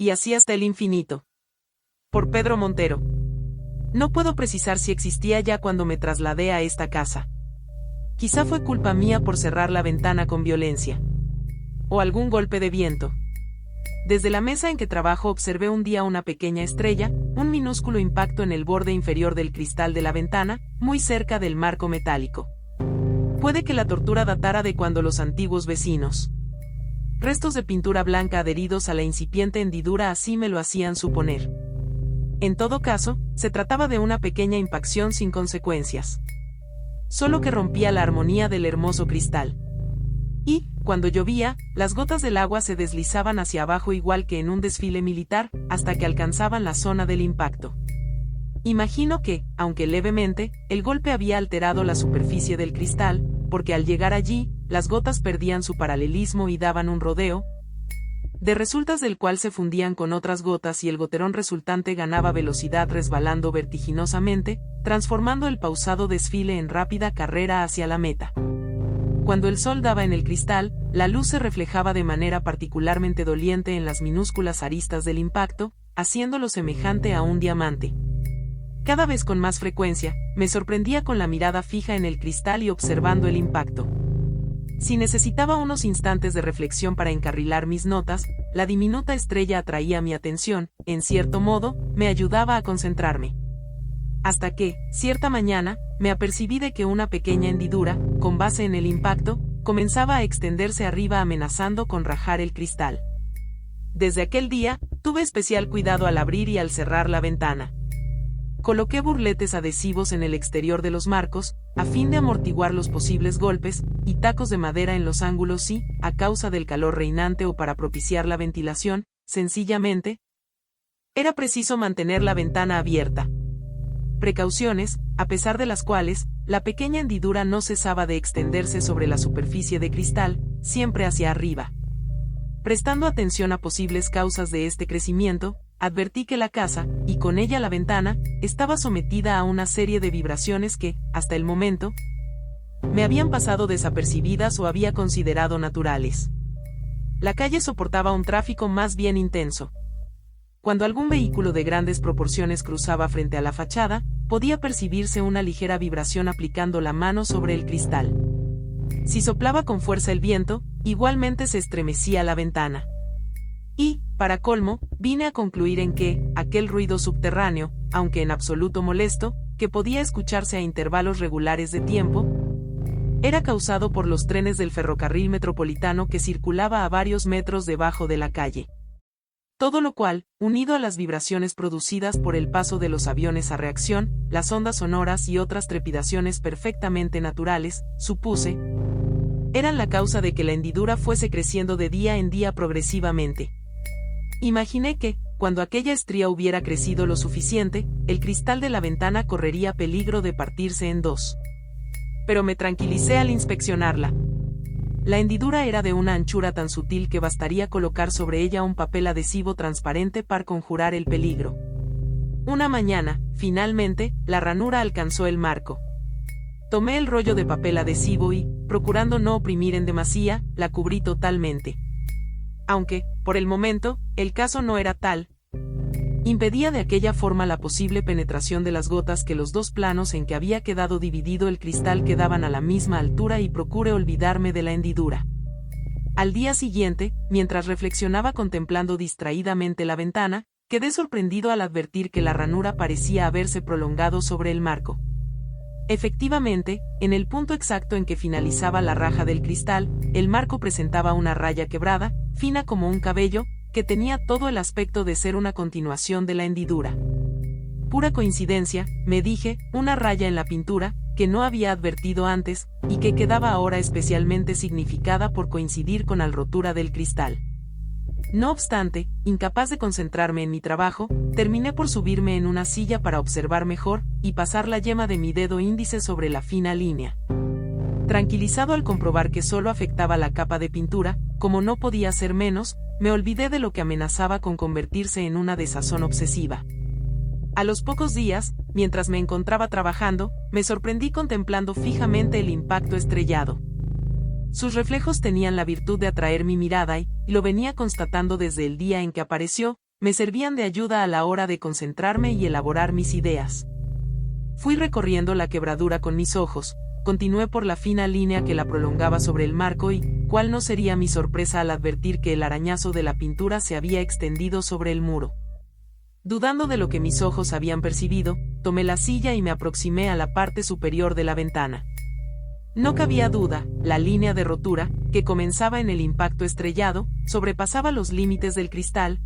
y así hasta el infinito. Por Pedro Montero. No puedo precisar si existía ya cuando me trasladé a esta casa. Quizá fue culpa mía por cerrar la ventana con violencia. O algún golpe de viento. Desde la mesa en que trabajo observé un día una pequeña estrella, un minúsculo impacto en el borde inferior del cristal de la ventana, muy cerca del marco metálico. Puede que la tortura datara de cuando los antiguos vecinos. Restos de pintura blanca adheridos a la incipiente hendidura así me lo hacían suponer. En todo caso, se trataba de una pequeña impacción sin consecuencias. Solo que rompía la armonía del hermoso cristal. Y, cuando llovía, las gotas del agua se deslizaban hacia abajo igual que en un desfile militar, hasta que alcanzaban la zona del impacto. Imagino que, aunque levemente, el golpe había alterado la superficie del cristal, porque al llegar allí, las gotas perdían su paralelismo y daban un rodeo, de resultas del cual se fundían con otras gotas y el goterón resultante ganaba velocidad resbalando vertiginosamente, transformando el pausado desfile en rápida carrera hacia la meta. Cuando el sol daba en el cristal, la luz se reflejaba de manera particularmente doliente en las minúsculas aristas del impacto, haciéndolo semejante a un diamante. Cada vez con más frecuencia, me sorprendía con la mirada fija en el cristal y observando el impacto. Si necesitaba unos instantes de reflexión para encarrilar mis notas, la diminuta estrella atraía mi atención, en cierto modo, me ayudaba a concentrarme. Hasta que, cierta mañana, me apercibí de que una pequeña hendidura, con base en el impacto, comenzaba a extenderse arriba amenazando con rajar el cristal. Desde aquel día, tuve especial cuidado al abrir y al cerrar la ventana. Coloqué burletes adhesivos en el exterior de los marcos, a fin de amortiguar los posibles golpes, y tacos de madera en los ángulos si, a causa del calor reinante o para propiciar la ventilación, sencillamente, era preciso mantener la ventana abierta. Precauciones, a pesar de las cuales, la pequeña hendidura no cesaba de extenderse sobre la superficie de cristal, siempre hacia arriba. Prestando atención a posibles causas de este crecimiento, advertí que la casa, y con ella la ventana, estaba sometida a una serie de vibraciones que, hasta el momento, me habían pasado desapercibidas o había considerado naturales. La calle soportaba un tráfico más bien intenso. Cuando algún vehículo de grandes proporciones cruzaba frente a la fachada, podía percibirse una ligera vibración aplicando la mano sobre el cristal. Si soplaba con fuerza el viento, igualmente se estremecía la ventana. Y, para colmo, vine a concluir en que, aquel ruido subterráneo, aunque en absoluto molesto, que podía escucharse a intervalos regulares de tiempo, era causado por los trenes del ferrocarril metropolitano que circulaba a varios metros debajo de la calle. Todo lo cual, unido a las vibraciones producidas por el paso de los aviones a reacción, las ondas sonoras y otras trepidaciones perfectamente naturales, supuse, eran la causa de que la hendidura fuese creciendo de día en día progresivamente. Imaginé que, cuando aquella estría hubiera crecido lo suficiente, el cristal de la ventana correría peligro de partirse en dos. Pero me tranquilicé al inspeccionarla. La hendidura era de una anchura tan sutil que bastaría colocar sobre ella un papel adhesivo transparente para conjurar el peligro. Una mañana, finalmente, la ranura alcanzó el marco. Tomé el rollo de papel adhesivo y, procurando no oprimir en demasía, la cubrí totalmente. Aunque, por el momento, el caso no era tal. Impedía de aquella forma la posible penetración de las gotas que los dos planos en que había quedado dividido el cristal quedaban a la misma altura y procuré olvidarme de la hendidura. Al día siguiente, mientras reflexionaba contemplando distraídamente la ventana, quedé sorprendido al advertir que la ranura parecía haberse prolongado sobre el marco. Efectivamente, en el punto exacto en que finalizaba la raja del cristal, el marco presentaba una raya quebrada, fina como un cabello, que tenía todo el aspecto de ser una continuación de la hendidura. Pura coincidencia, me dije, una raya en la pintura, que no había advertido antes, y que quedaba ahora especialmente significada por coincidir con la rotura del cristal. No obstante, incapaz de concentrarme en mi trabajo, terminé por subirme en una silla para observar mejor, y pasar la yema de mi dedo índice sobre la fina línea. Tranquilizado al comprobar que solo afectaba la capa de pintura, como no podía ser menos, me olvidé de lo que amenazaba con convertirse en una desazón obsesiva. A los pocos días, mientras me encontraba trabajando, me sorprendí contemplando fijamente el impacto estrellado. Sus reflejos tenían la virtud de atraer mi mirada y lo venía constatando desde el día en que apareció, me servían de ayuda a la hora de concentrarme y elaborar mis ideas. Fui recorriendo la quebradura con mis ojos, continué por la fina línea que la prolongaba sobre el marco y, cuál no sería mi sorpresa al advertir que el arañazo de la pintura se había extendido sobre el muro. Dudando de lo que mis ojos habían percibido, tomé la silla y me aproximé a la parte superior de la ventana. No cabía duda, la línea de rotura, que comenzaba en el impacto estrellado, sobrepasaba los límites del cristal,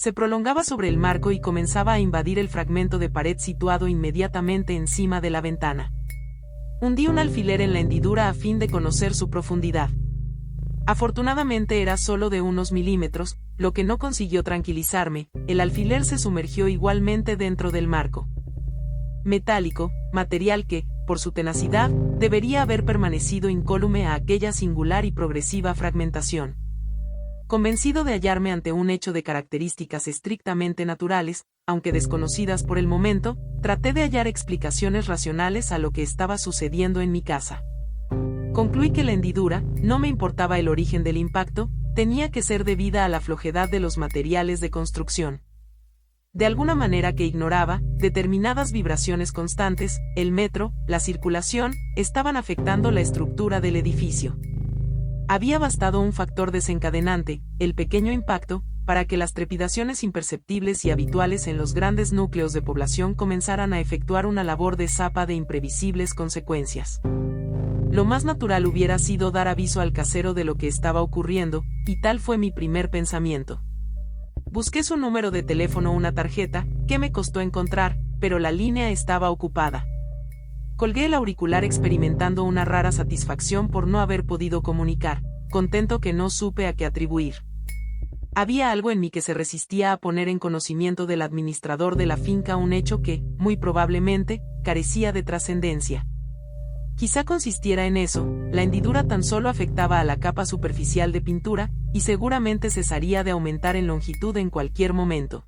se prolongaba sobre el marco y comenzaba a invadir el fragmento de pared situado inmediatamente encima de la ventana. Hundí un alfiler en la hendidura a fin de conocer su profundidad. Afortunadamente era solo de unos milímetros, lo que no consiguió tranquilizarme. El alfiler se sumergió igualmente dentro del marco metálico, material que, por su tenacidad, debería haber permanecido incólume a aquella singular y progresiva fragmentación. Convencido de hallarme ante un hecho de características estrictamente naturales, aunque desconocidas por el momento, traté de hallar explicaciones racionales a lo que estaba sucediendo en mi casa. Concluí que la hendidura, no me importaba el origen del impacto, tenía que ser debida a la flojedad de los materiales de construcción. De alguna manera que ignoraba, determinadas vibraciones constantes, el metro, la circulación, estaban afectando la estructura del edificio. Había bastado un factor desencadenante, el pequeño impacto, para que las trepidaciones imperceptibles y habituales en los grandes núcleos de población comenzaran a efectuar una labor de zapa de imprevisibles consecuencias. Lo más natural hubiera sido dar aviso al casero de lo que estaba ocurriendo, y tal fue mi primer pensamiento. Busqué su número de teléfono, una tarjeta, que me costó encontrar, pero la línea estaba ocupada. Colgué el auricular experimentando una rara satisfacción por no haber podido comunicar, contento que no supe a qué atribuir. Había algo en mí que se resistía a poner en conocimiento del administrador de la finca un hecho que, muy probablemente, carecía de trascendencia. Quizá consistiera en eso, la hendidura tan solo afectaba a la capa superficial de pintura, y seguramente cesaría de aumentar en longitud en cualquier momento.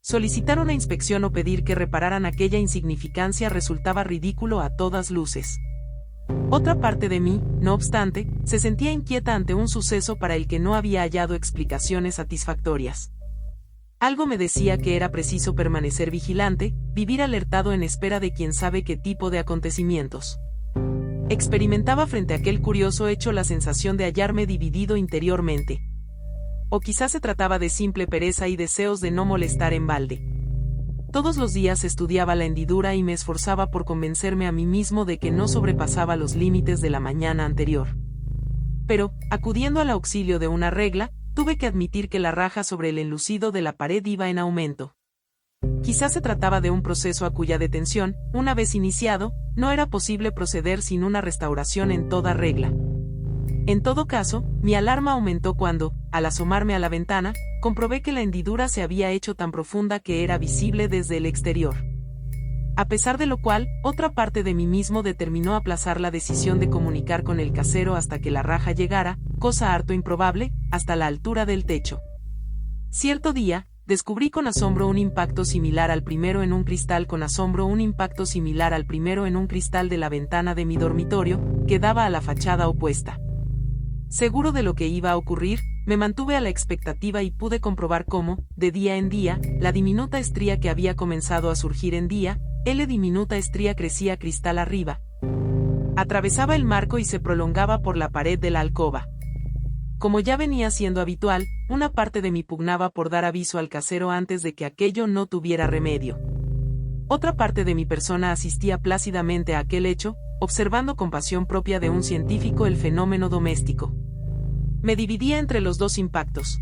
Solicitar una inspección o pedir que repararan aquella insignificancia resultaba ridículo a todas luces. Otra parte de mí, no obstante, se sentía inquieta ante un suceso para el que no había hallado explicaciones satisfactorias. Algo me decía que era preciso permanecer vigilante, vivir alertado en espera de quién sabe qué tipo de acontecimientos. Experimentaba frente a aquel curioso hecho la sensación de hallarme dividido interiormente. O quizás se trataba de simple pereza y deseos de no molestar en balde. Todos los días estudiaba la hendidura y me esforzaba por convencerme a mí mismo de que no sobrepasaba los límites de la mañana anterior. Pero, acudiendo al auxilio de una regla, tuve que admitir que la raja sobre el enlucido de la pared iba en aumento. Quizás se trataba de un proceso a cuya detención, una vez iniciado, no era posible proceder sin una restauración en toda regla. En todo caso, mi alarma aumentó cuando, al asomarme a la ventana, comprobé que la hendidura se había hecho tan profunda que era visible desde el exterior. A pesar de lo cual, otra parte de mí mismo determinó aplazar la decisión de comunicar con el casero hasta que la raja llegara, cosa harto improbable, hasta la altura del techo. Cierto día, descubrí con asombro un impacto similar al primero en un cristal de la ventana de mi dormitorio, que daba a la fachada opuesta. Seguro de lo que iba a ocurrir, me mantuve a la expectativa y pude comprobar cómo, de día en día, la diminuta estría que había comenzado a surgir en día, diminuta estría crecía cristal arriba. Atravesaba el marco y se prolongaba por la pared de la alcoba. Como ya venía siendo habitual, una parte de mí pugnaba por dar aviso al casero antes de que aquello no tuviera remedio. Otra parte de mi persona asistía plácidamente a aquel hecho, observando con pasión propia de un científico el fenómeno doméstico. Me dividía entre los dos impactos.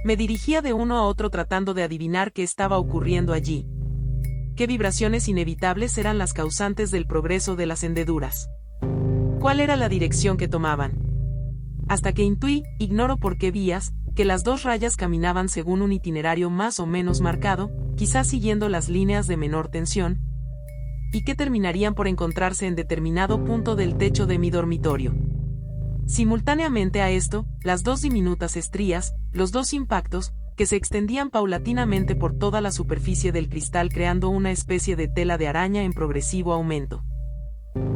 Me dirigía de uno a otro tratando de adivinar qué estaba ocurriendo allí. ¿Qué vibraciones inevitables eran las causantes del progreso de las hendeduras? ¿Cuál era la dirección que tomaban? Hasta que intuí, ignoro por qué vías, que las dos rayas caminaban según un itinerario más o menos marcado, quizás siguiendo las líneas de menor tensión, y que terminarían por encontrarse en determinado punto del techo de mi dormitorio. Simultáneamente a esto, las dos diminutas estrías, los dos impactos, que se extendían paulatinamente por toda la superficie del cristal creando una especie de tela de araña en progresivo aumento.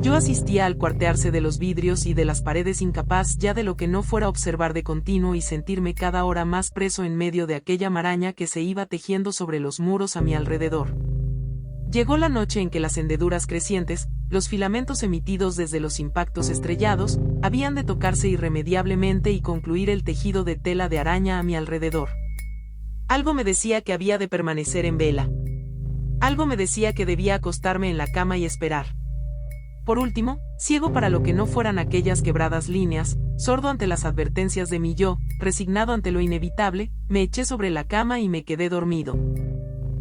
Yo asistía al cuartearse de los vidrios y de las paredes, incapaz ya de lo que no fuera observar de continuo y sentirme cada hora más preso en medio de aquella maraña que se iba tejiendo sobre los muros a mi alrededor. Llegó la noche en que las hendeduras crecientes, los filamentos emitidos desde los impactos estrellados, habían de tocarse irremediablemente y concluir el tejido de tela de araña a mi alrededor. Algo me decía que había de permanecer en vela. Algo me decía que debía acostarme en la cama y esperar. Por último, ciego para lo que no fueran aquellas quebradas líneas, sordo ante las advertencias de mi yo, resignado ante lo inevitable, me eché sobre la cama y me quedé dormido.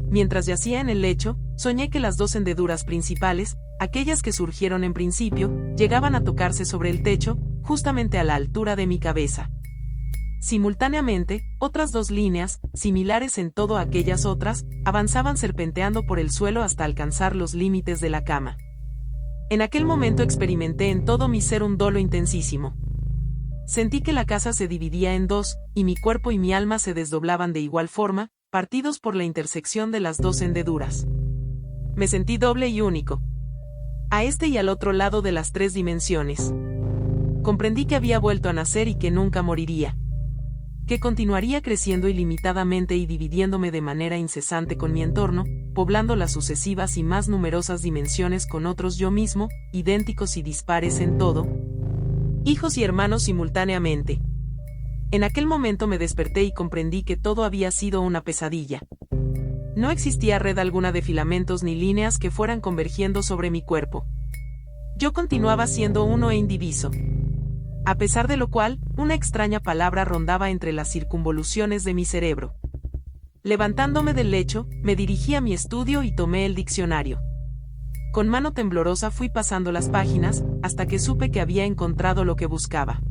Mientras yacía en el lecho, soñé que las dos hendeduras principales, aquellas que surgieron en principio, llegaban a tocarse sobre el techo, justamente a la altura de mi cabeza. Simultáneamente, otras dos líneas, similares en todo a aquellas otras, avanzaban serpenteando por el suelo hasta alcanzar los límites de la cama. En aquel momento experimenté en todo mi ser un dolo intensísimo. Sentí que la casa se dividía en dos, y mi cuerpo y mi alma se desdoblaban de igual forma, partidos por la intersección de las dos hendeduras. Me sentí doble y único. A este y al otro lado de las tres dimensiones. Comprendí que había vuelto a nacer y que nunca moriría. Que continuaría creciendo ilimitadamente y dividiéndome de manera incesante con mi entorno, poblando las sucesivas y más numerosas dimensiones con otros yo mismo, idénticos y dispares en todo, hijos y hermanos simultáneamente. En aquel momento me desperté y comprendí que todo había sido una pesadilla. No existía red alguna de filamentos ni líneas que fueran convergiendo sobre mi cuerpo. Yo continuaba siendo uno e indiviso. A pesar de lo cual, una extraña palabra rondaba entre las circunvoluciones de mi cerebro. Levantándome del lecho, me dirigí a mi estudio y tomé el diccionario. Con mano temblorosa fui pasando las páginas, hasta que supe que había encontrado lo que buscaba.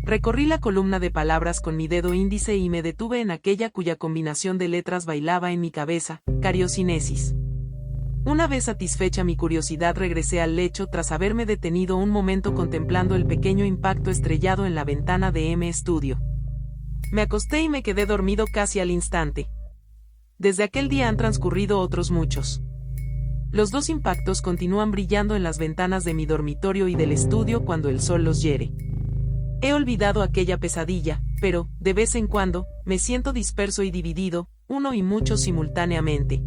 Recorrí la columna de palabras con mi dedo índice y me detuve en aquella cuya combinación de letras bailaba en mi cabeza, cariocinesis. Una vez satisfecha mi curiosidad regresé al lecho tras haberme detenido un momento contemplando el pequeño impacto estrellado en la ventana de M Studio. Me acosté y me quedé dormido casi al instante. Desde aquel día han transcurrido otros muchos. Los dos impactos continúan brillando en las ventanas de mi dormitorio y del estudio cuando el sol los hiere. He olvidado aquella pesadilla, pero, de vez en cuando, me siento disperso y dividido, uno y muchos simultáneamente.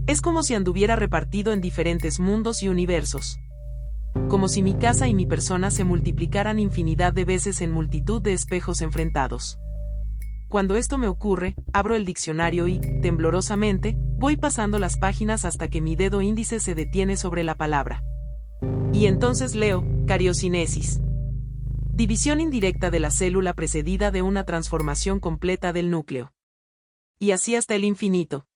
Es como si anduviera repartido en diferentes mundos y universos. Como si mi casa y mi persona se multiplicaran infinidad de veces en multitud de espejos enfrentados. Cuando esto me ocurre, abro el diccionario y, temblorosamente, voy pasando las páginas hasta que mi dedo índice se detiene sobre la palabra. Y entonces leo, cariocinesis. División indirecta de la célula precedida de una transformación completa del núcleo. Y así hasta el infinito.